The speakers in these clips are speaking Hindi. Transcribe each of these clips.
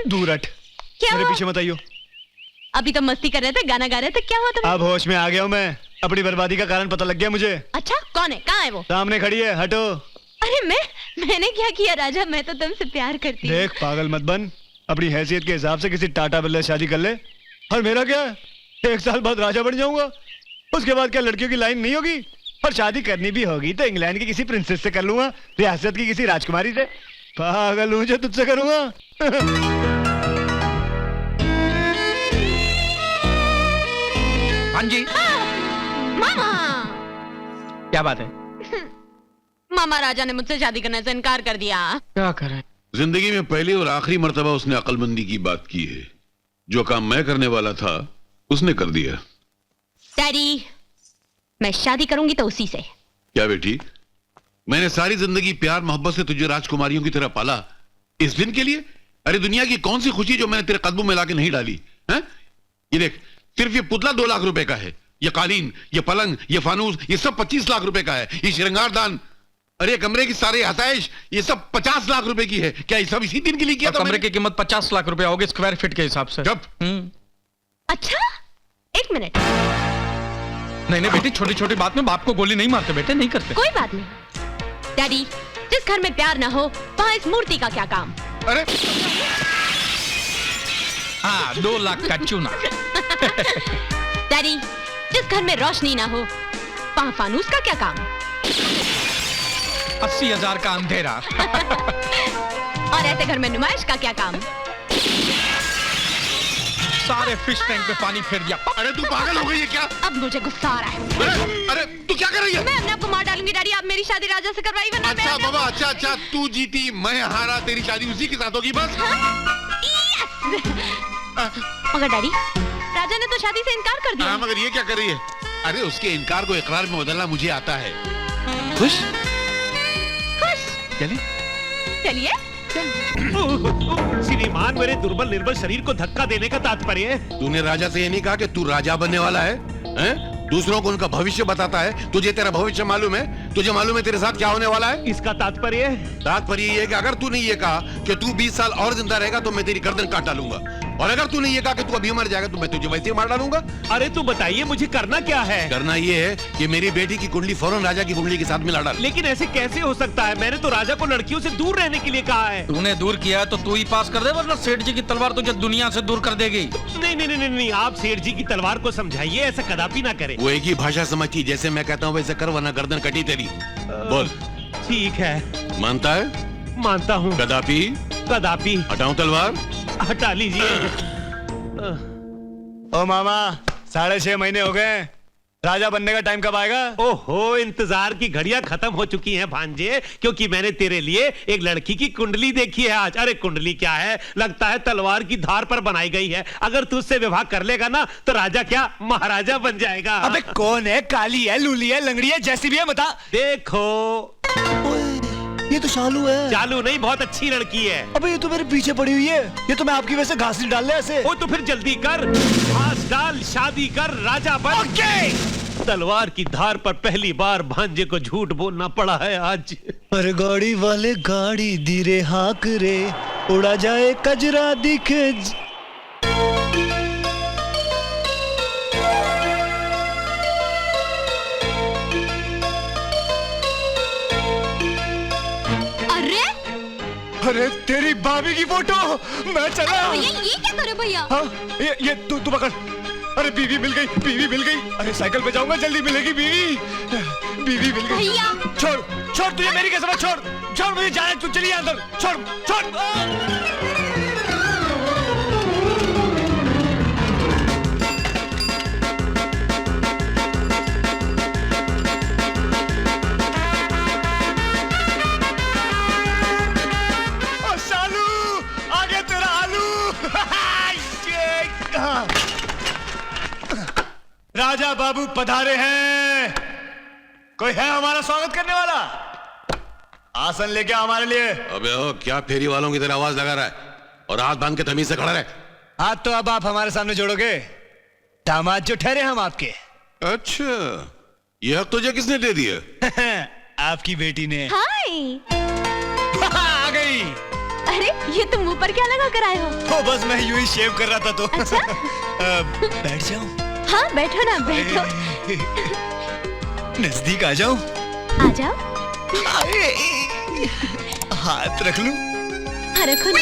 दूर हट, क्या मेरे हुआ? पीछे मत आइयो। अभी तो मस्ती कर रहे थे, गाना गा रहे थे, क्या हुआ तुम्हें? अब होश में आ गया हूँ मैं। अपनी बर्बादी का कारण पता लग गया मुझे। अच्छा, कौन है? कहाँ है वो? सामने खड़ी है, हटो। अरे मैंने क्या किया राजा? मैं तो तुमसे प्यार करती हूँ। देख, पागल मत बन। अपनी हैसियत के हिसाब से किसी टाटा बिरला से शादी कर ले। और मेरा क्या, 1 साल बाद राजा बन जाऊंगा। उसके बाद क्या लड़कियों की लाइन नहीं होगी? और शादी करनी भी होगी तो इंग्लैंड की किसी प्रिंसेस से कर लूंगा, रियासत की किसी राजकुमारी से। पागल हूँ जो तुझसे करूंगा। हाँ जी। मामा! क्या बात है? मामा, राजा ने मुझसे शादी करने से इनकार कर दिया। क्या करें? जिंदगी में पहली और आखिरी मर्तबा उसने अक्लमंदी की बात की है। जो काम मैं करने वाला था उसने कर दिया। डैडी, मैं शादी करूंगी तो उसी से। क्या बेटी, मैंने सारी जिंदगी प्यार मोहब्बत से तुझे राजकुमारियों की तरह पाला, इस दिन के लिए? अरे दुनिया की कौन सी खुशी जो मैंने तेरे कदमों में लाके नहीं डाली है? ये देख, सिर्फ ये पुतला 2 लाख रुपए का है, ये कालीन, ये पलंग, ये फानूस, ये सब 25 लाख रुपए का है। ये श्रृंगारदान, अरे कमरे की सारे हताइश, ये सब 50 लाख रुपए की है। क्या ये सब इसी दिन के लिए किया था? कमरे की कीमत 50 लाख रुपए होगी स्क्वायर फीट के हिसाब से। जब अच्छा, 1 मिनट। नहीं बेटी, छोटी छोटी बात में बाप को गोली नहीं मारते बेटे, नहीं करते। कोई बात नहीं। डैडी, जिस घर में प्यार ना हो वहां इस मूर्ति का क्या काम? अरे हाँ, 2 लाख का चूना। डैडी, जिस घर में रोशनी ना हो वहां फानूस का क्या काम? 80,000 का अंधेरा। और ऐसे घर में नुमाइश का क्या काम? सारे फिश टैंक पे पानी फेर दिया। अरे तू पागल हो गई है क्या? अब मुझे गुस्सा आ रहा है। अरे तू क्या कर रही है? मैं अपने आप को मार डालूंगी डैडी। आप मेरी शादी राजा से करवाई, वरना मैं अच्छा अपने आप बाबा, अच्छा, तू जीती मैं हारा, तेरी शादी उसी के साथ होगी बस। मगर डैडी, राजा ने तो शादी से इनकार कर दिया। हाँ, मगर ये क्या कर रही है? अरे उसके इनकार को इकरार में बदलना मुझे आता है। खुश? खुश? चलिए। श्रीमान, मेरे दुर्बल निर्बल शरीर को धक्का देने का तात्पर्य है? तूने राजा से ये नहीं कहा कि तू राजा बनने वाला है? हैं? दूसरों को उनका भविष्य बताता है। तुझे तेरा भविष्य मालूम है? तुझे मालूम है तेरे साथ क्या होने वाला है? इसका तात्पर्य? तात्पर्य ये है कि अगर तूने ये कहा कि तू 20 साल और जिंदा रहेगा तो मैं तेरी गर्दन काट डालूंगा, और अगर तूने ये कहा कि तू अभी मर जाएगा तो मैं तुझे वैसे ही मार डालूंगा। अरे तू बताइए, मुझे करना क्या है? करना ये है कि मेरी बेटी की कुंडली फौरन राजा की कुंडली के साथ मिला डाल। लेकिन ऐसे कैसे हो सकता है? मैंने तो राजा को लड़कियों से दूर रहने के लिए कहा है। तूने दूर किया तो तू ही पास कर दे, वरना सेठ जी की तलवार तुझे दुनिया से दूर कर देगी। नहीं नहीं नहीं नहीं, आप सेठ जी की तलवार को समझाइए, ऐसा कदापि ना करें। वो एक ही भाषा समझती, जैसे मैं कहता हूँ वैसे कर, वरना गर्दन कटी तेरी। बोल। ठीक है, मानता है? मानता हूँ। कदापि? कदापि। हटाऊं तलवार? हटा लीजिए। ओ मामा, 6.5 महीने हो गए। राजा बनने का टाइम कब आएगा? ओहो, इंतजार की घड़ियां खत्म हो चुकी हैं भांजे, क्योंकि मैंने तेरे लिए एक लड़की की कुंडली देखी है आज। अरे कुंडली क्या है, लगता है तलवार की धार पर बनाई गई है। अगर तू उससे विवाह कर लेगा ना तो राजा क्या महाराजा बन जाएगा। अबे कौन है? काली है, लूली है, लंगड़ी है, जैसी भी है बता। देखो, ये तो शालू है। चालू नहीं, बहुत अच्छी लड़की है। अबे ये तो मेरे पीछे पड़ी हुई है। ये तो मैं आपकी वजह से घास नहीं डाल रहा ऐसे। ओ तो फिर जल्दी कर, घास डाल, शादी कर, राजा बन। ओके। तलवार की धार पर पहली बार भांजे को झूठ बोलना पड़ा है आज। अरे गाड़ी वाले गाड़ी धीरे हाँक रे, उड़ा जाए कजरा दिखे। अरे तेरी भाभी की फोटो, मैं चला। भैया ये क्या करे भैया? हाँ, ये तू पकड़। अरे बीवी मिल गई, बीवी मिल गई। अरे साइकिल पे जाऊंगा, जल्दी मिलेगी बीवी। बीवी मिल गई। भैया छोड़ तुझे मेरी कसम, छोड़ मुझे जाने, तू चलिए अंदर। छोड़। राजा बाबू पधारे हैं। कोई है हमारा स्वागत करने वाला? आसन लेके आओ हमारे लिए। अबे ओ, क्या फेरी वालों की तरह आवाज लगा रहा है? और हाथ बांध के तमीज से खड़ा रहे। हाथ तो अब आप हमारे सामने जोड़ोगे। दामाद जो ठहरे हम आपके। अच्छा, ये हक तुझे किसने दे दिया? आपकी बेटी ने। हाय। आ गई। अरे ये तुम मुंह पर क्या लगा कर आए हो? तो बस मैं यूं ही शेव कर रहा था तो अच्छा? बैठ जाऊं? हाँ बैठो ना बैठो। नजदीक आ जाऊं? आ जाओ। हाथ रख लूं? हाँ रखो ना।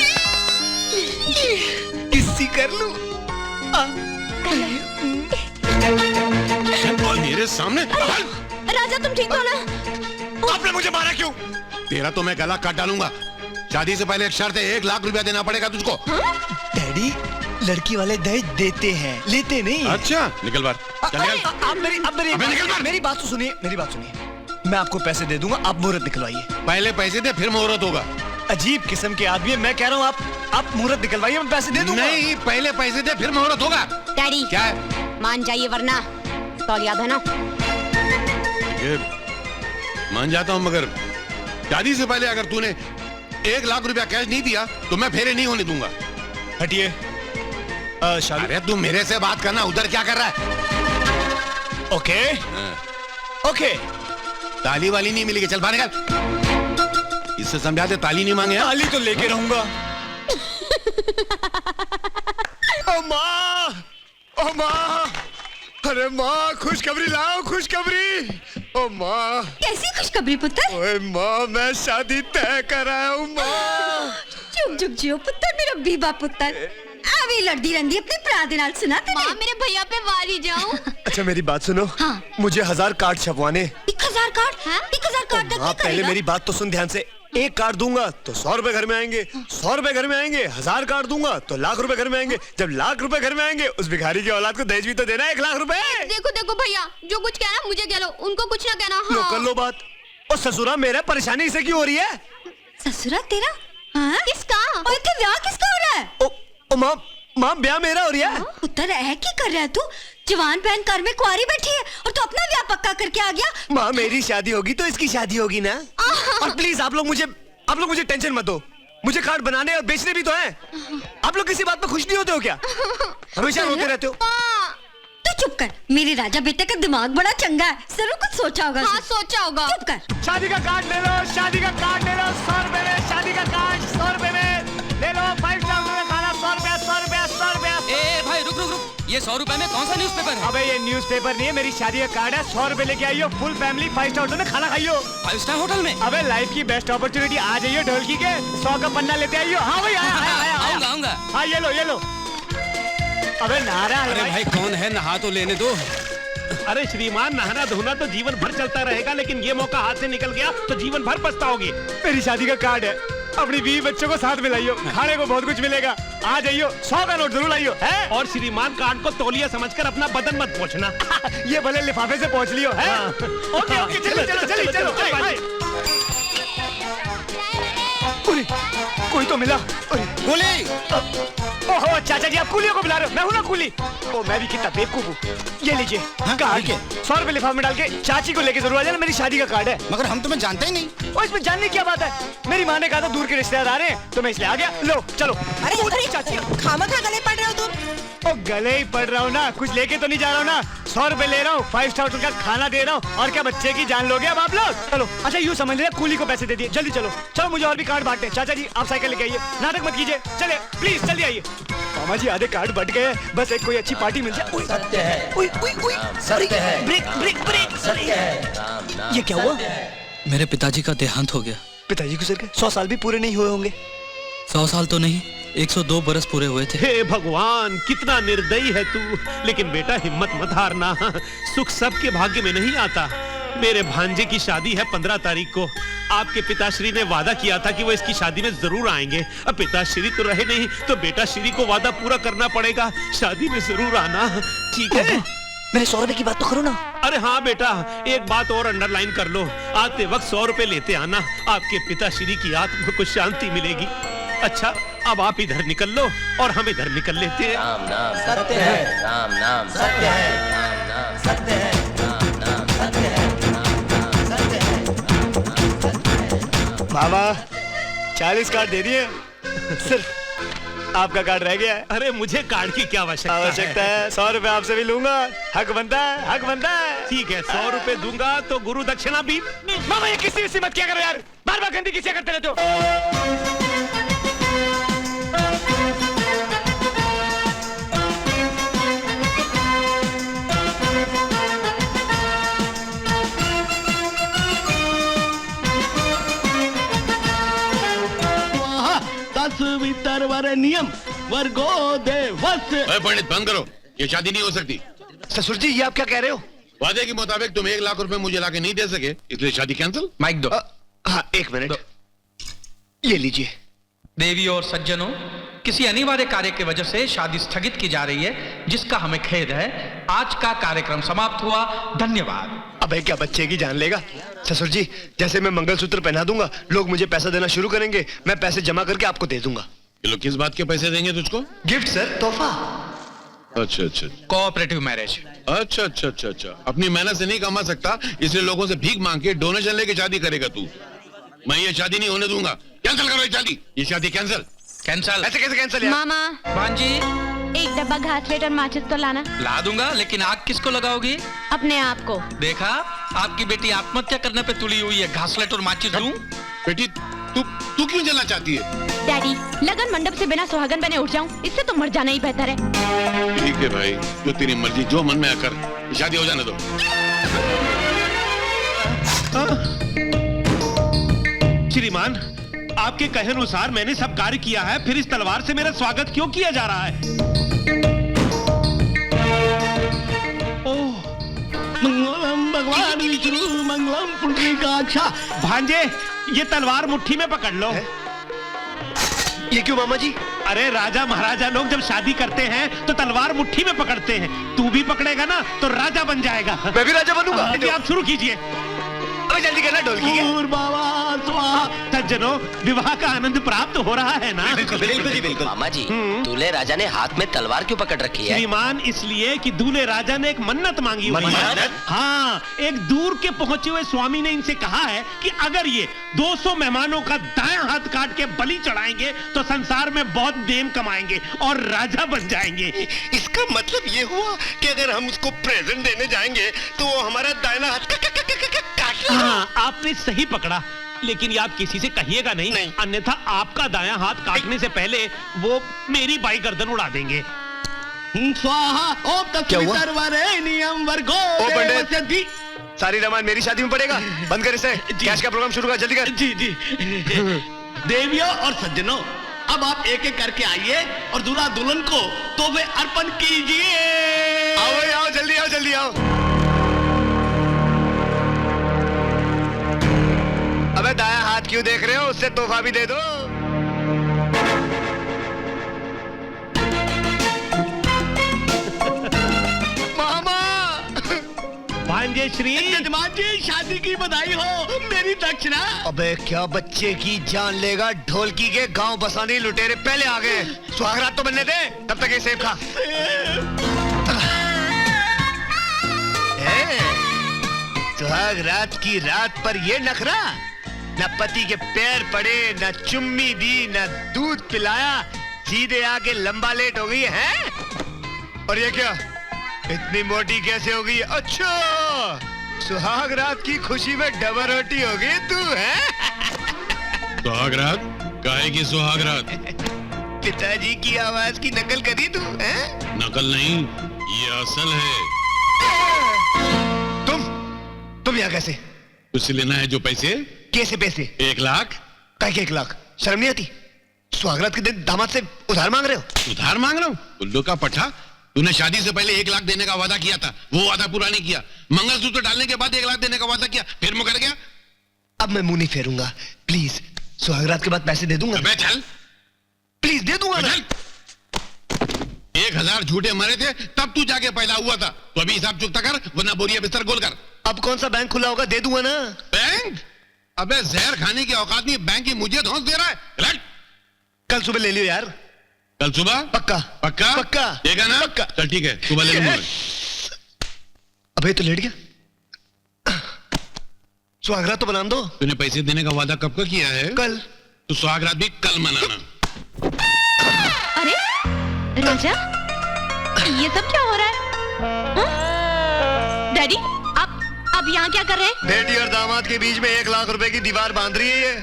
किसी कर लूं? और मेरे सामने राजा तुम ठीक हो ना? आपने मुझे मारा क्यों? तेरा तो मैं गला काट डालूंगा। शादी से पहले एक शर्त है, 1 लाख रुपया देना पड़ेगा तुझको। डैडी लड़की वाले दहेज देते हैं, लेते नहीं। अच्छा निकल बाहर, चल निकल। आप अबे निकल बाहर। मेरी बात तो सुनिए, मेरी बात सुनिए। मैं आपको पैसे दे दूंगा, आप मुहूर्त निकलवाइए। पहले पैसे दे फिर मुहूर्त होगा। अजीब किस्म के आदमी है, मैं कह रहा हूँ आप मुहूर्त निकलवाइए, मैं पैसे दे दूंगा। नहीं, पहले पैसे दे फिर मुहूर्त होगा। डैडी क्या है? मान जाइए वरना तौल याद है ना? ये मान जाता हूँ, मगर शादी से पहले अगर तूने 1 लाख रुपया कैश नहीं दिया तो मैं फेरे नहीं होने दूंगा। हटिए। अरे तू मेरे से बात करना, उधर क्या कर रहा है? Okay okay. ताली वाली नहीं मिलेगी, चल बाहर निकल। इससे समझा दे ताली नहीं मांगे। ताली तो लेके रहूंगा। ओ माँ, ओ माँ, अरे माँ खुशखबरी लाओ, खुशखबरी। ओ माँ। कैसी खुशखबरी पुत्र? ओए माँ, मैं शादी तय कर आया हूँ माँ। चुप चुप जियो पुत्र, मेरा बीबा पुत्र। अभी लड़दी रंदी अपने भरा दे नाल सुना तूने? माँ मेरे भैया पे वारी जाऊं। अच्छा मेरी बात सुनो। हाँ। मुझे 1000 कार्ड छपवाने। 1000 कार्ड? हाँ? 1000 कार्ड तक हाँ, नहीं पहले करेगा? मेरी बात तो सुन ध्यान से। 1 कार्ड दूंगा तो 100 रुपए घर में आएंगे, 100 रुपए घर में आएंगे, 1000 कार्ड दूंगा तो लाख रुपए घर में आएंगे, जब लाख रुपए घर में आएंगे उस भिखारी की औलाद को दहेज भी तो देना है 1 लाख रुपए। देखो देखो भैया, जो कुछ कहना मुझे कह लो, उनको कुछ ना कहना। लो हाँ। कर लो बात। और ससुरा मेरा परेशानी इसे क्यों हो रही है? ससुरा तेरा? हाँ? किसका? और इतने ब्याह किसका हो रहा है? ओ माँ ब्याह मेरा हो रही है। पुत्र है क्या कर रहा है तू? जवान बहन घर में कुंवारी बैठी है और तू अपना ब्याह पक्का करके आ गया। माँ मेरी शादी होगी तो इसकी शादी होगी ना। और प्लीज आप लोग मुझे टेंशन मत दो। मुझे कार्ड बनाने और बेचने भी तो हैं। आप लोग किसी बात पे खुश नहीं होते हो क्या? हमेशा रोते रहते हो। तू चुप कर, मेरे राजा बेटे का दिमाग बड़ा चंगा है, जरूर कुछ सोचा होगा। हाँ सोचा होगा। चुप कर। शादी का कार्ड ले लो, शादी का कार्ड ले लो, 100 रुपए में शादी का कार्ड, 100 रुपए में ले लो। 5 स्टार में खाना, 100 रुपया, 100 रुपया, 100 रुपया। ए भाई रुक रुक रुक, ये 100 रुपए में कौन सा न्यूज़पेपर है? अबे ये न्यूज़पेपर नहीं है, मेरी शादी का कार्ड है। 100 रुपए लेके आइयो, फुल फैमिली 5 स्टार होटल में खाना खाइयो। 5 स्टार होटल में? अबे लाइफ की बेस्ट अपॉर्चुनिटी आ जाइयो, ढोलकी के 100 का पन्ना लेते आइयो। हाँ भाई आया। आऊंगा आऊंगा। हाँ ये लो। अबे नारा। अरे भाई कौन है, नहा तो लेने दो। अरे श्रीमान, नहाना धोना तो जीवन भर चलता रहेगा, लेकिन ये मौका हाथ से निकल गया तो जीवन भर पछताओगे। मेरी शादी का कार्ड है, अपनी 20 बच्चों को साथ में लाइयो, खाने को बहुत कुछ मिलेगा। आ जाइयो, 100 का नोट जरूर लाइयो है। और श्रीमान, कार्ड को तौलिया समझकर अपना बदन मत पोंछना। ये भले लिफाफे से पहुंच लियो है। ओके चलो। कोई तो मिला। गोली। ओहो चाचा जी, आप कूलियों को बुला रहे हो? मैं हूँ ना कूली। ओ मैं भी कितना बेवकूफ हूँ। ये लीजिए कार्ड, 100 रुपए लिफाफे में डाल के चाची को लेके जरूर आ जाना, मेरी शादी का कार्ड है। मगर हम तुम्हें जानते ही नहीं। और इसमें जानने की क्या बात है? मेरी माँ ने कहा था दूर के रिश्तेदार आ रहे हैं, तो मैं इसलिए आ गया। लो चलो। अरे चाची, खामखा गले पड़ रहे हो तुम। ओ गले ही पड़ रहा हूँ ना, कुछ लेके तो नहीं जा रहा हूँ ना। 100 रुपए ले रहा हूँ, 5 स्टार होटल का खाना दे रहा हूँ, और क्या बच्चे की जान लोगे अब आप लोग? चलो अच्छा यूँ समझ लिया, कूली को पैसे दे दिए, जल्दी चलो मुझे और भी कार्ड बांटने। चाचा जी आप साइकिल लेके आइए, नाटक मत कीजिए, चले प्लीज जल्दी आइए। मामा जी आधे कार्ड बट गए, बस एक कोई अच्छी पार्टी मिल जाए। सत्य है, सत्य है, ब्रेक। सत्य है। ये क्या हुआ? मेरे पिताजी का देहांत हो गया। पिताजी गुजर गए? 100 साल भी पूरे नहीं हुए होंगे। 100 साल तो नहीं, 102 बरस पूरे हुए थे। हे भगवान, कितना निर्दयी है तू। लेकिन बेटा हिम्मत मत हारना, सुख सबके भाग्य में नहीं आता। मेरे भांजे की शादी है 15 तारीख को। आपके पिताश्री ने वादा किया था कि वो इसकी शादी में जरूर आएंगे। अब पिताश्री तो रहे नहीं, तो बेटाश्री को वादा पूरा करना पड़ेगा, शादी में जरूर आना, ठीक है? मेरे 100 रुपए की बात तो करो ना। अरे हाँ बेटा, एक बात और अंडरलाइन कर लो, आते वक्त 100 रुपए लेते आना, आपके पिताश्री की आत्मा को शांति मिलेगी। अच्छा अब आप इधर निकल लो और हम इधर निकल लेते हैं। राम नाम सत्य है, राम नाम सत्य है, राम नाम सत्य है, राम नाम सत्य है, राम नाम सत्य है। मामा 40 कार्ड दे दिए, सिर्फ आपका कार्ड रह गया है। अरे मुझे कार्ड की क्या आवश्यकता है? 100 रुपए आपसे भी लूंगा, हक बनता है। ठीक है, 100 रुपए दूंगा तो गुरु दक्षिणा भी। मामा ये किसी मत क्या करो यार, बार बार गंदी किसी करते रहते हो। दास वितरवरेण्यम वर्गो देवस। पंडित बंद करो, ये शादी नहीं हो सकती। ससुर जी ये आप क्या कह रहे हो? वादे के मुताबिक तुम 1 लाख रुपए मुझे लाके नहीं दे सके, इसलिए शादी कैंसिल। माइक दो। हाँ 1 मिनट, ये लीजिए। देवी और सज्जनों, किसी अनिवार्य कार्य की वजह से शादी स्थगित की जा रही है, जिसका हमें खेद है। आज का कार्यक्रम समाप्त हुआ, धन्यवाद। अबे क्या बच्चे की जान लेगा? ससुर जी जैसे मैं मंगलसूत्र पहना दूंगा, लोग मुझे पैसा देना शुरू करेंगे, मैं पैसे जमा करके आपको दे दूंगा। ये लोग किस बात के पैसे देंगे तुझको? गिफ्ट सर, तोहफा। अच्छा अच्छा कोऑपरेटिव मैरिज। अच्छा अच्छा अच्छा अच्छा, अपनी मेहनत से नहीं कमा सकता, इसलिए लोगों से भीख मांग के डोनेशन लेके शादी करेगा तू। मैं ये शादी नहीं होने दूंगा, कैंसिल करो ये शादी। ये शादी कैंसिल। कैंसल? ऐसे कैसे कैंसिल यार? मामा भांजी 1 डब्बा घासलेट और माचिस तो लाना। ला दूंगा, लेकिन आग किसको लगाओगी? अपने आप को। देखा, आपकी बेटी आत्महत्या करने पे तुली हुई है, घासलेट और माचिस दूं? बेटी तू क्यों जलना चाहती है? डैडी लगन मंडप से बिना सुहागन बने उठ जाऊं, इससे तो मर जाना ही बेहतर है। ठीक है भाई, जो तेरी मर्जी, जो मन में आकर शादी हो जाने दो। श्रीमान, आपके कहे अनुसार मैंने सब कार्य किया है, फिर इस तलवार से मेरा स्वागत क्यों किया जा रहा है? ओह, मंगलम भगवान विष्णु मंगलम पुंडरीकाक्षा। भांजे ये तलवार मुट्ठी में पकड़ लो। ये क्यों मामा जी? अरे राजा महाराजा लोग जब शादी करते हैं तो तलवार मुट्ठी में पकड़ते हैं, तू भी पकड़ेगा ना तो राजा बन जाएगा। मैं भी राजा बनूंगा। अभी आप शुरू कीजिए। अबे जल्दी करना, ढोलकी के। सज्जनों, विवाह का आनंद प्राप्त हो रहा है ना? बिल्कुल जी बिल्कुल। मामा जी, दूल्हे राजा ने हाथ में तलवार क्यों पकड़ रखी है? श्रीमान, इसलिए कि दूल्हे राजा ने एक मन्नत मांगी हुई है। मन्नत? हाँ, एक दूर के पहुंचे हुए स्वामी ने इनसे कहा है कि अगर ये 200 मेहमानों का दायां हाथ काट के बलि चढ़ाएंगे तो संसार में बहुत देम कमाएंगे और राजा बन जाएंगे। इसका मतलब ये हुआ कि अगर हम उसको प्रेजेंट देने जाएंगे तो वो हमारा दाहिना हाथ काट लेगा। हाँ, आपने सही पकड़ा, लेकिन ये आप किसी से कहिएगा नहीं, अन्यथा आपका दायां हाथ काटने से पहले वो मेरी बाई गर्दन उड़ा देंगे। स्वाहा ओम तत्सवितरवरेण्यम वर्गो देवस्य। सारी रामायण मेरी शादी में पड़ेगा। बंद कर इसे, कैश का प्रोग्राम शुरू कर, जल्दी कर। जी जी। देवियों और सज्जनों, अब आप एक एक करके आइए और दूल्हा दुल्हन को तोहफे अर्पण कीजिए। आओ भाई, आओ जल्दी, आओ जल्दी आओ। अबे दाया हाथ क्यों देख रहे हो? उससे तोहफा भी दे दो। मामा भांजे श्री, जजमान जी शादी की बधाई हो, मेरी दक्षिणा। अबे क्या बच्चे की जान लेगा? ढोलकी के गांव बसाने लुटेरे पहले आ गए। सुहागरात तो बनने दे, तब तक ये सेब खा। सुहागरात की रात पर ये नखरा, न पति के पैर पड़े, न चुम्मी दी, न दूध पिलाया, सीधे आके लंबा लेट हो गई है। और ये क्या, इतनी मोटी कैसे हो गई? अच्छा, सुहागरात की खुशी में डबल रोटी हो गई तू है? सुहागरात? काहे की सुहागरात? पिताजी की आवाज की नकल करी तू है? नकल नहीं, ये असल है। तुम यहाँ कैसे? तुझसे लेना है जो पैसे? कैसे पैसे? 1 लाख। काय के 1 लाख? शर्म नहीं आती? सुहागरात के दिन दामाद से उधार मांग रहे हो? उधार मांग रहा हूँ? उल्लू का पट्टा, तूने शादी से पहले 1 लाख देने का वादा किया था, वो वादा पूरा नहीं किया। मंगलसूत्र डालने के बाद 1 लाख देने का वादा किया, फिर मुकर गया। अब मैं मुंह नहीं फेरूंगा, प्लीज। सुहागरात के बाद पैसे दे दूंगा। अबे चल, प्लीज दे दूंगा ना। 1000 झूठे मरे थे तब तू जाके पैदा हुआ था, तो अभी हिसाब चुकता कर, वरना बोरिया बिस्तर गोल कर। अब कौन सा बैंक खुला होगा? दे दूंगा ना। बैंक? अबे जहर खाने की औकात नहीं, बैंक ही मुझे धौंस दे रहा है। लट। कल सुबह ले लियो यार। कल सुबह? पक्का पक्का? पक्का देगा ना? पक्का। चल ठीक है, सुबह ले लूंगा। अबे तो लेट गया। सुहागरात तो बना दो। तूने पैसे देने का वादा कब का किया है? कल। तो सुहागरात भी कल मनाना। अरे राजा, ये सब क्या हो रहा है? डैडी, आप यहाँ क्या कर रहे हैं? बेटी और दामाद के बीच में 1 लाख रुपए की दीवार बांध रही है ये।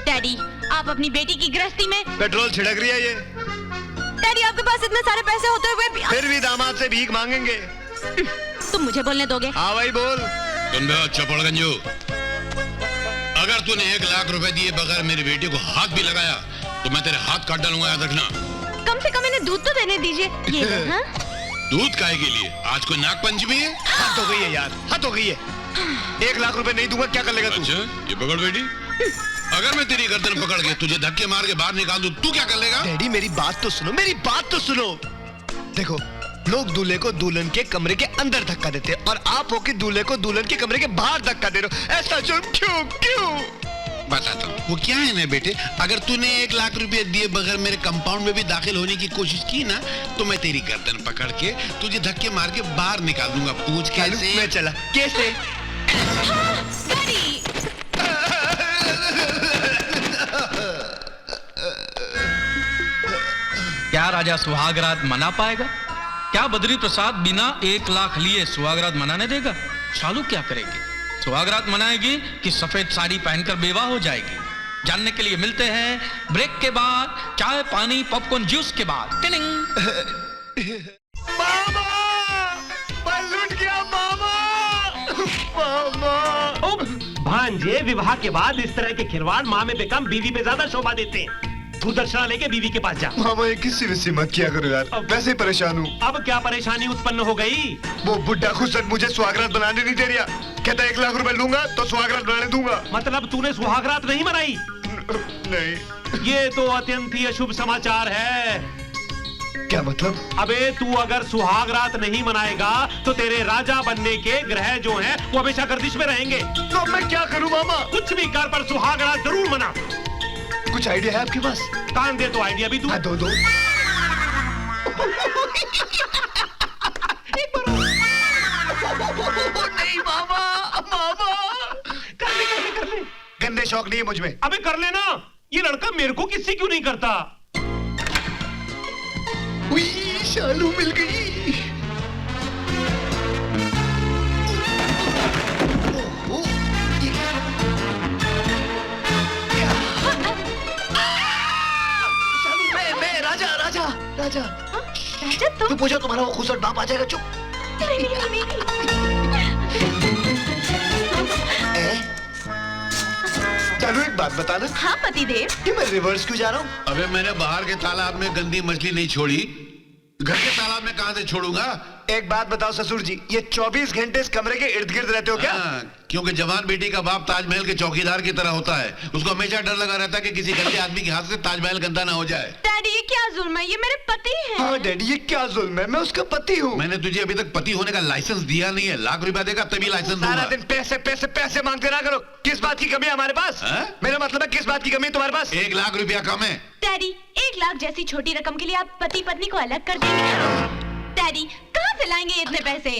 डैडी, आप अपनी बेटी की गृहस्थी में पेट्रोल छिड़क रही है ये। डैडी, आपके पास इतने सारे पैसे होते हुए भी फिर भी दामाद से भीख मांगेंगे। तुम मुझे बोलने दोगे? हाँ भाई बोल। सुन बे चपड़गंजू, अगर तूने 1 लाख रुपए दिए बगैर मेरी बेटी को हाथ भी लगाया तो मैं तेरे हाथ काट डालूंगा, याद रखना। कम से कम इन्हें दूध तो देने दीजिए। ये लो, हाँ? दूध काहे के लिए? आज कोई नाग पंचमी है? हद हो गई है यार, हद हो गई है। 1 लाख रुपए नहीं दूंगा, क्या कर लेगा तू? अच्छा, ये पकड़ बेटी। अगर मैं तेरी गर्दन पकड़ के तुझे धक्के मार के बाहर निकाल दूं, तू क्या कर लेगा? डैडी मेरी बात तो सुनो, मेरी बात तो सुनो। देखो, लोग दूल्हे को दुल्हन के कमरे के अंदर धक्का देते हैं और आप होके दूल्हे को दुल्हन के कमरे के बाहर धक्का दे रहे हो। ऐसा जुर्म क्यों क्यों? बताता हूँ वो क्या है ना बेटे, अगर तूने 1 लाख रुपए दिए बगैर मेरे कंपाउंड में भी दाखिल होने की कोशिश की ना, तो मैं तेरी गर्दन पकड़ के तुझे धक्के मार के बाहर निकाल दूंगा। पूछ कैसे? मैं चला। कैसे? डैडी, क्या राजा सुहागरात मना पाएगा? क्या बद्री प्रसाद बिना 1 लाख लिए सुहागरात मनाने देगा? शालू क्या करेगी? सुहागरात मनाएगी कि सफेद साड़ी पहनकर बेवा हो जाएगी? जानने के लिए मिलते हैं ब्रेक के बाद, चाय पानी पॉपकॉर्न जूस के बाद। टिनिंग। मामा! मैं लूट गया मामा! मामा! भांजे, विवाह के बाद इस तरह के खिलवाड़ माँ में पे कम बीवी पे ज्यादा शोभा देते हैं। तू दर्शना लेके बीवी के पास जा। मामा ये किसी विसी मत किया करो यार, वैसे ही परेशान हूँ। अब क्या परेशानी उत्पन्न हो गई? वो बुड्ढा खुद मुझे सुहागरात बनाने नहीं दे रहा। कहता 1 लाख रुपए लूंगा तो सुहागरात बनाने दूंगा। मतलब तूने सुहागरात नहीं मनाई? नहीं। ये तो अत्यंत ही अशुभ समाचार है। क्या मतलब? अबे तू अगर सुहागरात नहीं मनाएगा तो तेरे राजा बनने के ग्रह जो हैं वो हमेशा गर्दिश में रहेंगे। तो मैं क्या करूं मामा? कुछ भी कर, पर सुहागरात जरूर मना। कुछ आइडिया है आपके पास? कान दे तो आइडिया भी तू। हाँ, दो। नहीं मामा, मामा। कर ले। गंदे शौक नहीं है मुझ में। अबे कर लेना। ये लड़का मेरे को किससे क्यों नहीं करता? उई, शालू मिल गई। मैं राजा। राजा तो तू पूछो, तुम्हारा वो खूबसूरत बाप आ जाएगा। चुप। चलो एक बात बताना। हाँ पतिदेव। कि मैं रिवर्स क्यों जा रहा हूँ? अबे मैंने बाहर के तालाब में गंदी मछली नहीं छोड़ी, घर के तालाब में कहां से छोड़ूंगा? एक बात बताओ ससुर जी, ये 24 घंटे इस कमरे के इर्द गिर्द रहते हो क्या? क्योंकि जवान बेटी का बाप ताजमहल के चौकीदार की तरह होता है। उसको हमेशा डर लगा रहता है कि किसी गंदे आदमी के हाथ से ताजमहल गंदा ना हो जाए। डैडी ये क्या जुल्म है? ये मेरे पति हैं। हाँ डैडी, ये क्या जुल्म है? मैं उसका पति हूँ। मैंने तुझे अभी तक पति होने का लाइसेंस दिया नहीं है। 1 लाख रुपया देगा तभी लाइसेंस सारा दूंगा। दिन पैसे पैसे पैसे मांगते ना करो। किस बात की कमी है हमारे पास? मेरा मतलब है किस बात की कमी है तुम्हारे पास? 1 लाख रुपया कम है। डैडी 1 लाख जैसी छोटी रकम के लिए आप पति पत्नी को अलग कर देंगे? डैडी कहाँ से लाएंगे इतने पैसे?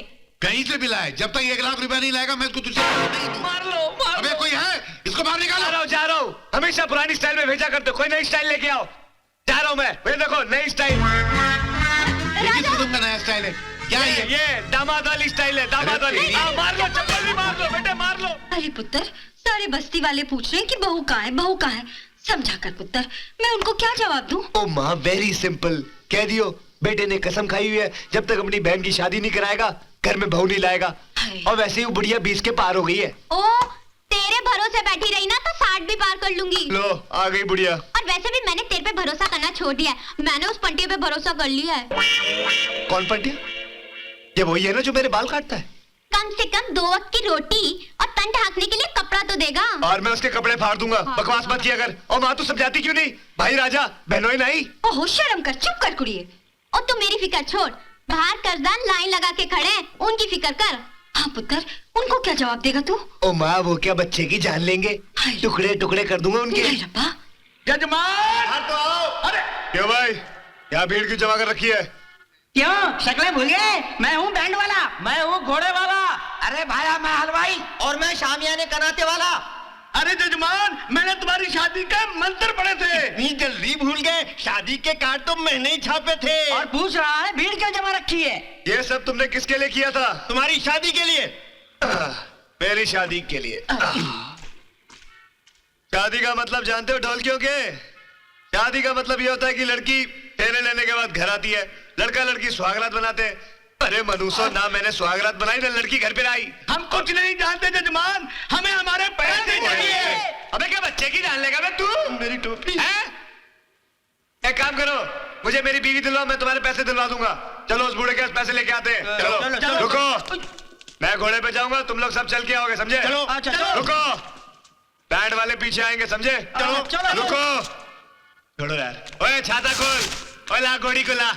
कहीं से भी लाए, जब तक 1 लाख रुपया नहीं लाएगा मैं इसको तुझसे मार लो। अबे कोई है? इसको बाहर निकालो। जा रहा हूँ। हमेशा पुरानी स्टाइल में भेजा करते हो, कोई नई स्टाइल लेके आओ। जा रहा हूँ मैं। ये देखो नई स्टाइल। ये किस किस्म का नया स्टाइल है? क्या है ये दामाद वाली स्टाइल है, दामाद वाली। मार लो, चप्पल भी मार लो बेटे, मार लो। अरे पुत्र, सारे बस्ती वाले पूछ रहे हैं कि बहू कहाँ है, बहू कहाँ है। समझा कर पुत्र, मैं उनको क्या जवाब दूं? ओ माँ, वेरी सिंपल। कह दियो बेटे ने कसम खाई हुई है, जब तक अपनी बहन की शादी नहीं कराएगा घर में बहू नहीं लाएगा। और वैसे ही वो बुढ़िया 20 के पार हो गई है। ओ तेरे भरोसे बैठी रही ना तो 60 भी पार कर लूंगी। लो आ गई बुढ़िया। और वैसे भी मैंने तेरे पे भरोसा करना छोड़ दिया है। मैंने उस पंटिया पे भरोसा कर लिया है। कौन पंटिया? ये वही है ना जो मेरे बाल काटता है? कम से कम 2 वक्त की रोटी और तन ढांकने के लिए कपड़ा तो देगा। और मैं उसके कपड़े फाड़ दूंगा। बकवास मत किया कर। और माँ तू समझाती क्यों नहीं? भाई राजा बहनों ही नहीं। ओहो शर्म कर, चुप कर कुड़िए। और तू मेरी फिक्र छोड़, बाहर कर्जदान लाइन लगा के खड़े हैं, उनकी फिक्र कर। हाँ पुत्र, उनको क्या जवाब देगा तू? ओ माँ, वो क्या बच्चे की जान लेंगे? टुकड़े टुकड़े कर दूंगा उनके। रब्बा, जजमान! हाँ तो आओ। अरे क्यों भाई, क्या भीड़ क्यों जमा कर रखी है? क्यों शक्लें भूल गए? मैं हूँ बैंड वाला, मैं हूँ घोड़े वाला, अरे भाया मैं हलवाई, और मैं शामियाने कनाते वाला। अरे जजमान, मैंने तुम्हारी शादी का मंत्र पढ़े थे। इतनी जल्दी भूल गए? शादी के कार्ड तो मैंने ही छापे थे। और पूछ रहा है भीड़ क्यों जमा रखी है? ये सब तुमने किसके लिए किया था? तुम्हारी शादी के लिए। मेरी शादी के लिए। शादी का मतलब जानते हो ढोलकियों के? शादी का मतलब ये होता है कि लड़की ठेले लेने के बाद घर आती है, लड़का लड़की सुहागरात बनाते हैं। अरे मनुष्य, ना मैंने सुहागरात बनाई ना लड़की घर पे आई। हम कुछ नहीं जानते जजमान, हमें हमारे पैसे चाहिए। अबे क्या बच्चे की जान लेगा बे तू? मेरी टोपी है? एक काम करो, मुझे मेरी बीवी दिलवाओ, मैं तुम्हारे पैसे दिलवा दूंगा। चलो उस बूढ़े के पास पैसे लेके आते हैं। चलो रुको, मैं घोड़े पे जाऊंगा, तुम लोग सब चल के आओगे, समझे? रुको, बैंड वाले पीछे आएंगे, समझे? रुको, छोड़ो यार। ओए छाता खोल, ओए ला घोड़ी को ला।